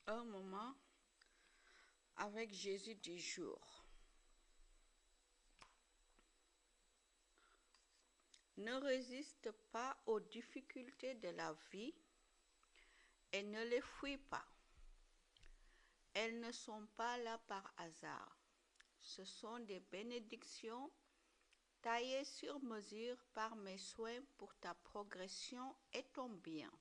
Un moment avec Jésus du jour. Ne résiste pas aux difficultés de la vie et ne les fuis pas. Elles ne sont pas là par hasard. Ce sont des bénédictions taillées sur mesure par mes soins pour ta progression et ton bien.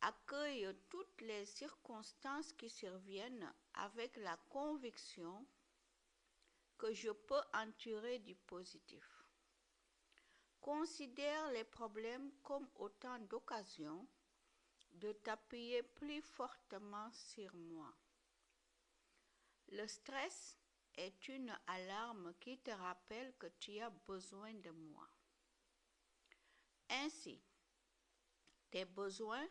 Accueille toutes les circonstances qui surviennent avec la conviction que je peux en tirer du positif. Considère les problèmes comme autant d'occasions de t'appuyer plus fortement sur moi. Le stress est une alarme qui te rappelle que tu as besoin de moi. Ainsi, tes besoins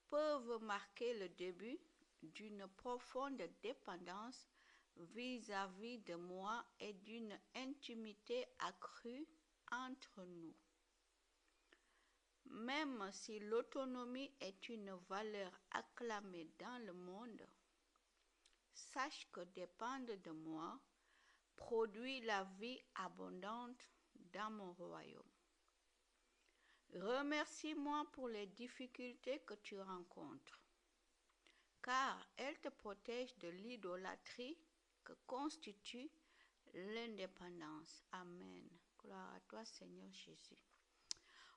peuvent marquer le début d'une profonde dépendance vis-à-vis de moi et d'une intimité accrue entre nous. Même si l'autonomie est une valeur acclamée dans le monde, sache que dépendre de moi produit la vie abondante dans mon royaume. Remercie-moi pour les difficultés que tu rencontres, car elles te protègent de l'idolâtrie que constitue l'indépendance. Amen. Gloire à toi, Seigneur Jésus.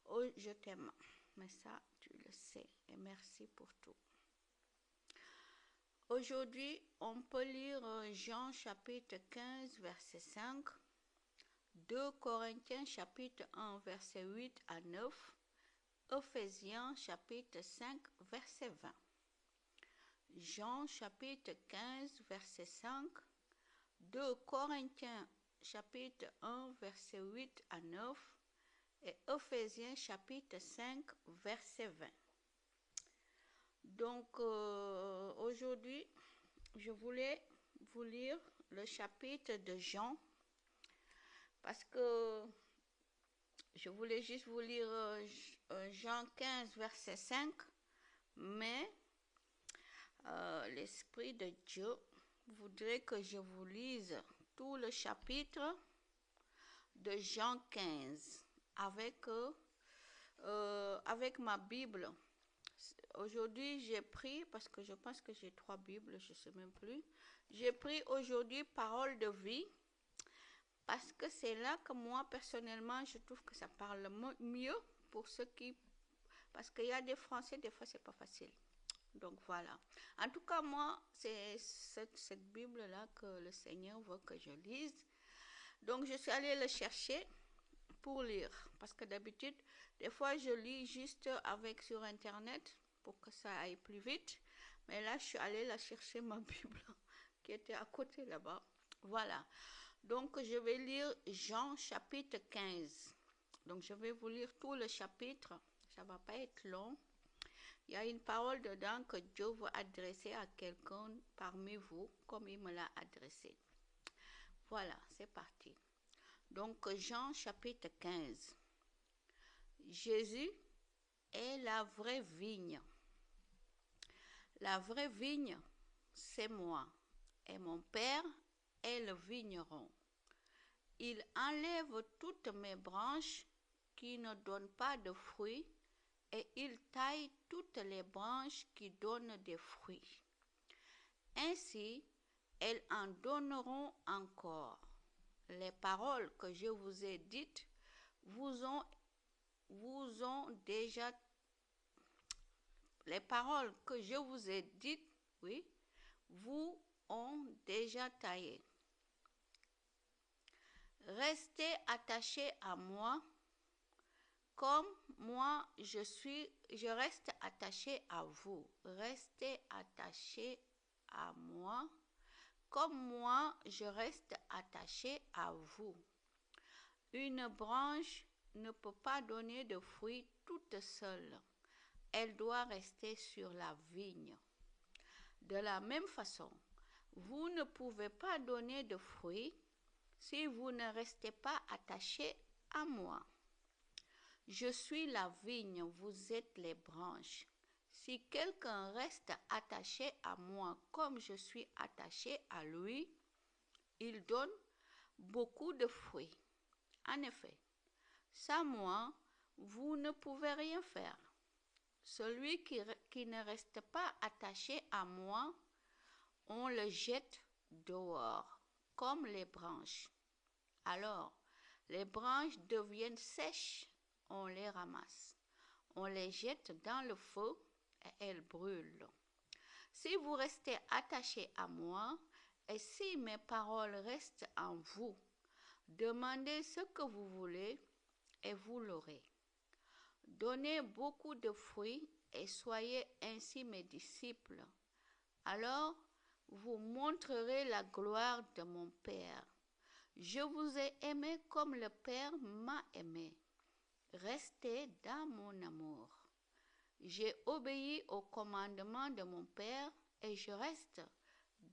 Oh, je t'aime, mais ça, tu le sais, et merci pour tout. Aujourd'hui, on peut lire Jean chapitre 15, verset 5, 2 Corinthiens chapitre 1, verset 8 à 9, Ephésiens chapitre 5, verset 20. Jean chapitre 15, verset 5, 2 Corinthiens chapitre 1, verset 8 à 9, et Ephésiens chapitre 5, verset 20. Donc aujourd'hui, je voulais vous lire le chapitre de Jean parce que je voulais juste vous lire Jean 15, verset 5, mais l'Esprit de Dieu voudrait que je vous lise tout le chapitre de Jean 15 avec ma Bible. Aujourd'hui, j'ai pris, parce que je pense que j'ai 3 Bibles, je ne sais même plus. J'ai pris aujourd'hui Parole de vie, parce que c'est là que moi, personnellement, je trouve que ça parle mieux pour ceux qui... Parce qu'il y a des Français, des fois, c'est pas facile. Donc voilà. En tout cas, moi, c'est cette Bible-là que le Seigneur veut que je lise. Donc, je suis allée le chercher pour lire. Parce que d'habitude, des fois, je lis juste sur Internet pour que ça aille plus vite. Mais là, je suis allée la chercher, ma Bible, qui était à côté là-bas. Voilà. Donc, je vais lire Jean chapitre 15. Donc, je vais vous lire tout le chapitre. Ça ne va pas être long. Il y a une parole dedans que Dieu veut adresser à quelqu'un parmi vous, comme il me l'a adressé. Voilà, c'est parti. Donc, Jean chapitre 15. Jésus est la vraie vigne. La vraie vigne, c'est moi, et mon Père est le vigneron. Il enlève toutes mes branches qui ne donnent pas de fruits, et il taille toutes les branches qui donnent des fruits. Ainsi, elles en donneront encore. Les paroles que je vous ai dites vous ont déjà... Les paroles que je vous ai dites, oui, vous ont déjà taillé. Restez attachés à moi, comme moi je reste attaché à vous. Restez attachés à moi, comme moi je reste attaché à vous. Une branche ne peut pas donner de fruits toute seule. Elle doit rester sur la vigne. De la même façon, vous ne pouvez pas donner de fruits si vous ne restez pas attachés à moi. Je suis la vigne, vous êtes les branches. Si quelqu'un reste attaché à moi comme je suis attaché à lui, il donne beaucoup de fruits. En effet, sans moi, vous ne pouvez rien faire. Celui qui ne reste pas attaché à moi, on le jette dehors, comme les branches. Alors, les branches deviennent sèches, on les ramasse, on les jette dans le feu et elles brûlent. Si vous restez attaché à moi et si mes paroles restent en vous, demandez ce que vous voulez et vous l'aurez. Donnez beaucoup de fruits et soyez ainsi mes disciples. Alors, vous montrerez la gloire de mon Père. Je vous ai aimé comme le Père m'a aimé. Restez dans mon amour. J'ai obéi au commandement de mon Père et je reste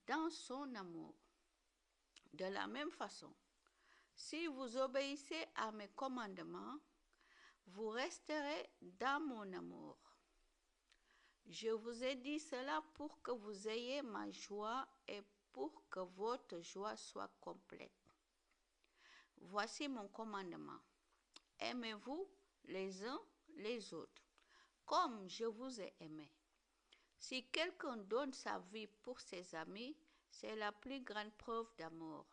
dans son amour. De la même façon, si vous obéissez à mes commandements, vous resterez dans mon amour. Je vous ai dit cela pour que vous ayez ma joie et pour que votre joie soit complète. Voici mon commandement. Aimez-vous les uns les autres, comme je vous ai aimé. Si quelqu'un donne sa vie pour ses amis, c'est la plus grande preuve d'amour.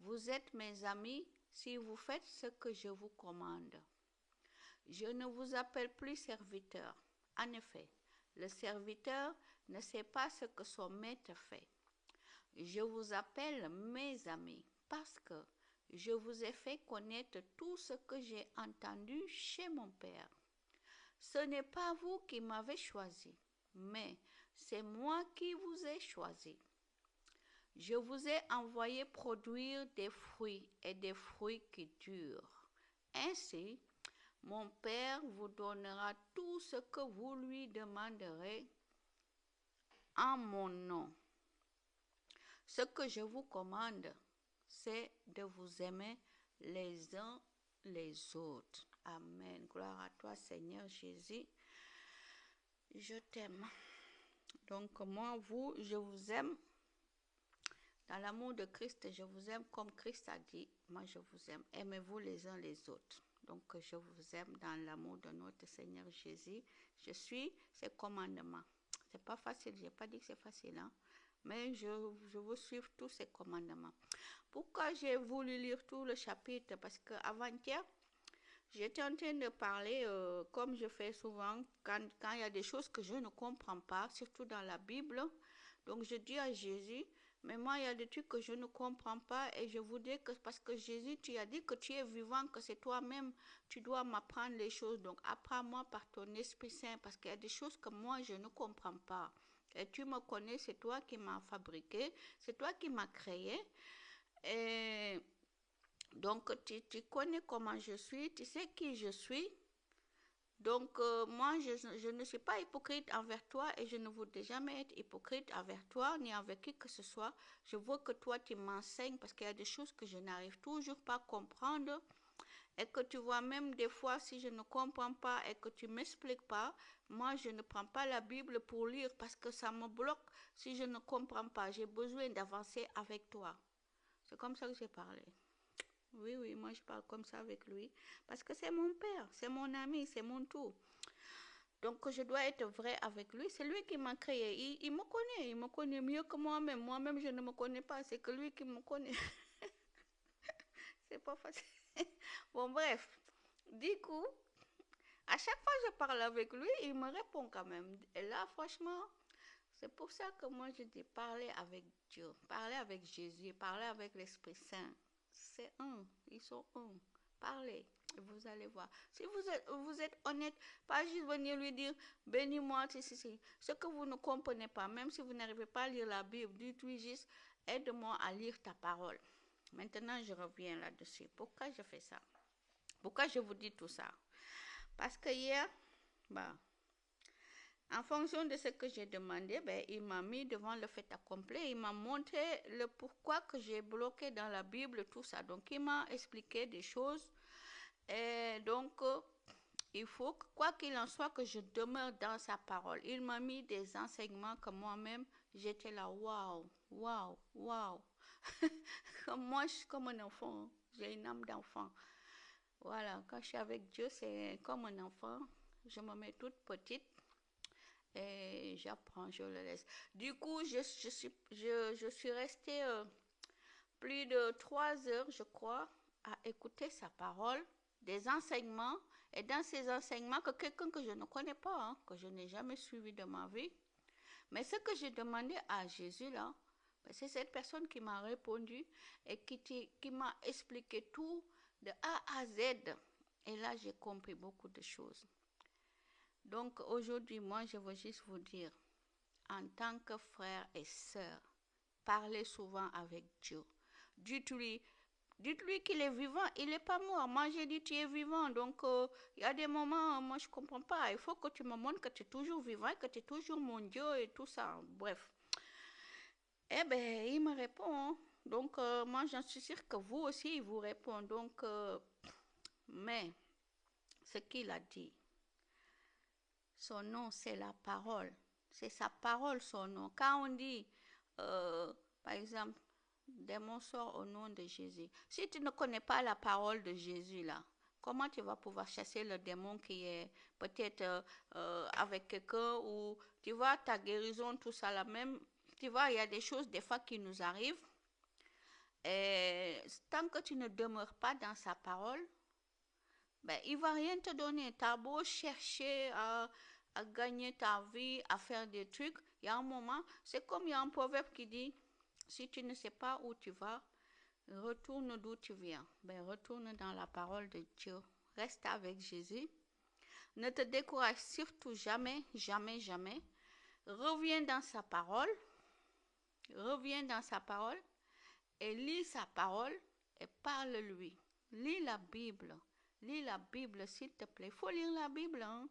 Vous êtes mes amis si vous faites ce que je vous commande. Je ne vous appelle plus serviteur. En effet, le serviteur ne sait pas ce que son maître fait. Je vous appelle mes amis parce que je vous ai fait connaître tout ce que j'ai entendu chez mon Père. Ce n'est pas vous qui m'avez choisi, mais c'est moi qui vous ai choisi. Je vous ai envoyé produire des fruits et des fruits qui durent. Ainsi, mon Père vous donnera tout ce que vous lui demanderez en mon nom. Ce que je vous commande, c'est de vous aimer les uns les autres. Amen. Gloire à toi, Seigneur Jésus. Je t'aime. Donc moi, je vous aime. Dans l'amour de Christ, je vous aime comme Christ a dit. Moi, je vous aime. Aimez-vous les uns les autres. Donc, je vous aime dans l'amour de notre Seigneur Jésus. Je suis ses commandements. C'est pas facile. Je n'ai pas dit que c'est facile, hein? Mais je veux suivre tous ses commandements. Pourquoi j'ai voulu lire tout le chapitre? Parce qu'avant-hier, j'étais en train de parler, comme je fais souvent, quand il y a des choses que je ne comprends pas, surtout dans la Bible. Donc, je dis à Jésus, mais moi, il y a des trucs que je ne comprends pas et je voudrais que, parce que Jésus, tu as dit que tu es vivant, que c'est toi-même, tu dois m'apprendre les choses. Donc, apprends-moi par ton Esprit Saint, parce qu'il y a des choses que moi, je ne comprends pas. Et tu me connais, c'est toi qui m'as fabriqué, c'est toi qui m'as créé. Et donc, tu connais comment je suis, tu sais qui je suis. Donc, moi, je ne suis pas hypocrite envers toi et je ne voudrais jamais être hypocrite envers toi ni envers qui que ce soit. Je veux que toi, tu m'enseignes parce qu'il y a des choses que je n'arrive toujours pas à comprendre et que tu vois même des fois, si je ne comprends pas et que tu ne m'expliques pas, moi, je ne prends pas la Bible pour lire parce que ça me bloque si je ne comprends pas. J'ai besoin d'avancer avec toi. C'est comme ça que j'ai parlé. Oui, moi je parle comme ça avec lui. Parce que c'est mon père, c'est mon ami, c'est mon tout. Donc je dois être vrai avec lui. C'est lui qui m'a créé. Il me connaît mieux que moi-même. Moi-même, je ne me connais pas. C'est que lui qui me connaît. C'est pas facile. Bon, bref. Du coup, à chaque fois que je parle avec lui, il me répond quand même. Et là, franchement, c'est pour ça que moi je dis parler avec Dieu, parler avec Jésus, parler avec l'Esprit Saint. C'est un, ils sont un. Parlez, vous allez voir. Si vous êtes honnête, pas juste venir lui dire bénis-moi, ce que vous ne comprenez pas, même si vous n'arrivez pas à lire la Bible, dites-lui juste aide-moi à lire ta parole. Maintenant, je reviens là-dessus. Pourquoi je fais ça? Pourquoi je vous dis tout ça? Parce que hier, en fonction de ce que j'ai demandé, il m'a mis devant le fait accompli. Il m'a montré le pourquoi que j'ai bloqué dans la Bible, tout ça. Donc, il m'a expliqué des choses. Et donc, il faut, quoi qu'il en soit, que je demeure dans sa parole. Il m'a mis des enseignements que moi-même, j'étais là, waouh, waouh, waouh. Moi, je suis comme un enfant, hein. J'ai une âme d'enfant. Voilà, quand je suis avec Dieu, c'est comme un enfant. Je me mets toute petite et j'apprends, je le laisse. Du coup, je suis restée plus de 3 heures, je crois, à écouter sa parole, des enseignements, et dans ces enseignements, que quelqu'un que je ne connais pas, hein, que je n'ai jamais suivi de ma vie, mais ce que j'ai demandé à Jésus là, ben, c'est cette personne qui m'a répondu et qui m'a expliqué tout de A à Z. Et là, j'ai compris beaucoup de choses. Donc aujourd'hui, moi, je veux juste vous dire, en tant que frère et sœur, parlez souvent avec Dieu. Dites-lui, dites-lui qu'il est vivant, il n'est pas mort. Moi, j'ai dit, tu es vivant. Donc, il y a des moments, moi, je ne comprends pas. Il faut que tu me montres que tu es toujours vivant, que tu es toujours mon Dieu et tout ça. Bref. Eh bien, il me répond, hein. Donc, moi, j'en suis sûre que vous aussi, il vous répond. Donc, mais, ce qu'il a dit, son nom, c'est la parole. C'est sa parole, son nom. Quand on dit, par exemple, démon sort au nom de Jésus. Si tu ne connais pas la parole de Jésus, là, comment tu vas pouvoir chasser le démon qui est peut-être avec quelqu'un ou tu vois ta guérison, tout ça là même. Tu vois, il y a des choses des fois qui nous arrivent. Et tant que tu ne demeures pas dans sa parole, ben, il ne va rien te donner. Tu as beau chercher à gagner ta vie, à faire des trucs. Il y a un moment, c'est comme il y a un proverbe qui dit, si tu ne sais pas où tu vas, retourne d'où tu viens. Ben, retourne dans la parole de Dieu. Reste avec Jésus. Ne te décourage surtout jamais, jamais, jamais. Reviens dans sa parole. Reviens dans sa parole et lis sa parole et parle-lui. Lis la Bible. Lis la Bible, s'il te plaît. Il faut lire la Bible, hein?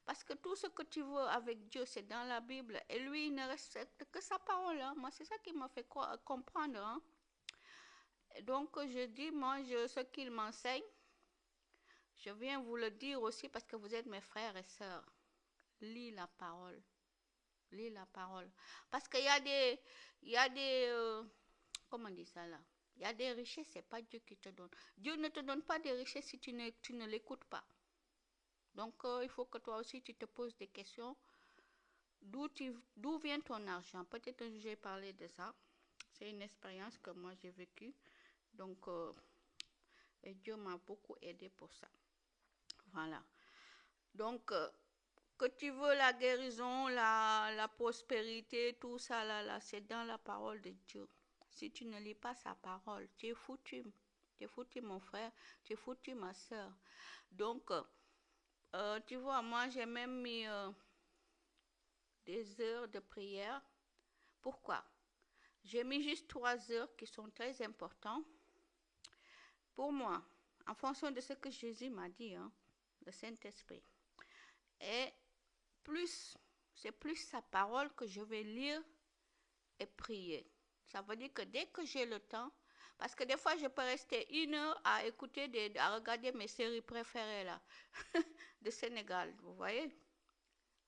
Parce que tout ce que tu veux avec Dieu, c'est dans la Bible. Et lui, il ne respecte que sa parole, hein? Moi, c'est ça qui m'a fait comprendre, hein? Donc, je dis, moi, ce qu'il m'enseigne, je viens vous le dire aussi parce que vous êtes mes frères et sœurs. Lis la parole. Lis la parole. Parce qu'il y a des, comment on dit ça là? Il y a des richesses, c'est pas Dieu qui te donne. Dieu ne te donne pas des richesses si tu ne l'écoutes pas. Donc, il faut que toi aussi, tu te poses des questions. D'où vient ton argent? Peut-être que j'ai parlé de ça. C'est une expérience que moi j'ai vécue. Donc, et Dieu m'a beaucoup aidé pour ça. Voilà. Donc, que tu veux la guérison, la prospérité, tout ça là, c'est dans la parole de Dieu. Si tu ne lis pas sa parole, tu es foutu. Tu es foutu, mon frère. Tu es foutu, ma soeur. Donc, tu vois, moi, j'ai même mis des heures de prière. Pourquoi? J'ai mis juste 3 heures qui sont très importantes pour moi, en fonction de ce que Jésus m'a dit, hein, le Saint-Esprit. Et plus, c'est plus sa parole que je vais lire et prier. Ça veut dire que dès que j'ai le temps, parce que des fois je peux rester 1 heure à écouter, à regarder mes séries préférées là, de Sénégal, vous voyez.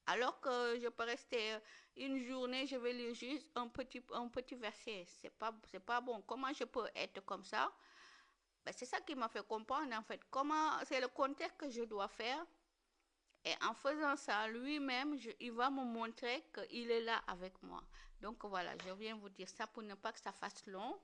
Alors que je peux rester une journée, je vais lire juste un petit verset. C'est pas bon. Comment je peux être comme ça? Ben, c'est ça qui m'a fait comprendre en fait. Comment, c'est le contexte que je dois faire. Et en faisant ça, lui-même, il va me montrer qu'il est là avec moi. Donc voilà, je viens vous dire ça pour ne pas que ça fasse long.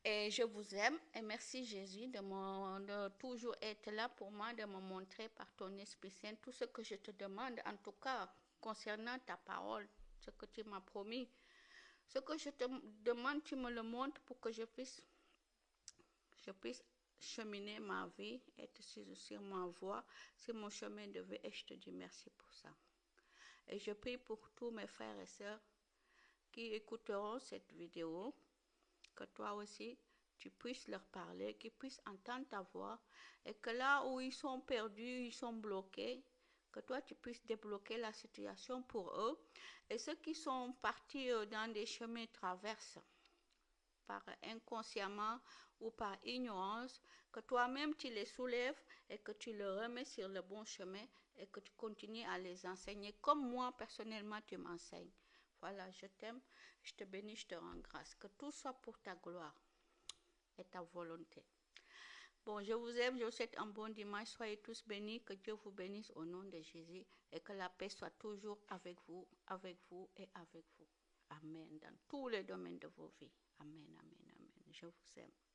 Et je vous aime et merci Jésus de toujours être là pour moi, de me montrer par ton Esprit Saint tout ce que je te demande, en tout cas concernant ta parole, ce que tu m'as promis. Ce que je te demande, tu me le montres pour que je puisse cheminer ma vie, être sur ma voie, sur mon chemin de vie et je te dis merci pour ça. Et je prie pour tous mes frères et sœurs qui écouteront cette vidéo, que toi aussi, tu puisses leur parler, qu'ils puissent entendre ta voix et que là où ils sont perdus, ils sont bloqués, que toi tu puisses débloquer la situation pour eux. Et ceux qui sont partis dans des chemins traverses, par inconsciemment ou par ignorance, que toi-même tu les soulèves et que tu les remets sur le bon chemin et que tu continues à les enseigner comme moi personnellement tu m'enseignes. Voilà, je t'aime, je te bénis, je te rends grâce. Que tout soit pour ta gloire et ta volonté. Bon, je vous aime, je vous souhaite un bon dimanche. Soyez tous bénis, que Dieu vous bénisse au nom de Jésus et que la paix soit toujours avec vous et avec vous. Amen. Dans tous les domaines de vos vies. Amen, amen, amen. Je vous aime.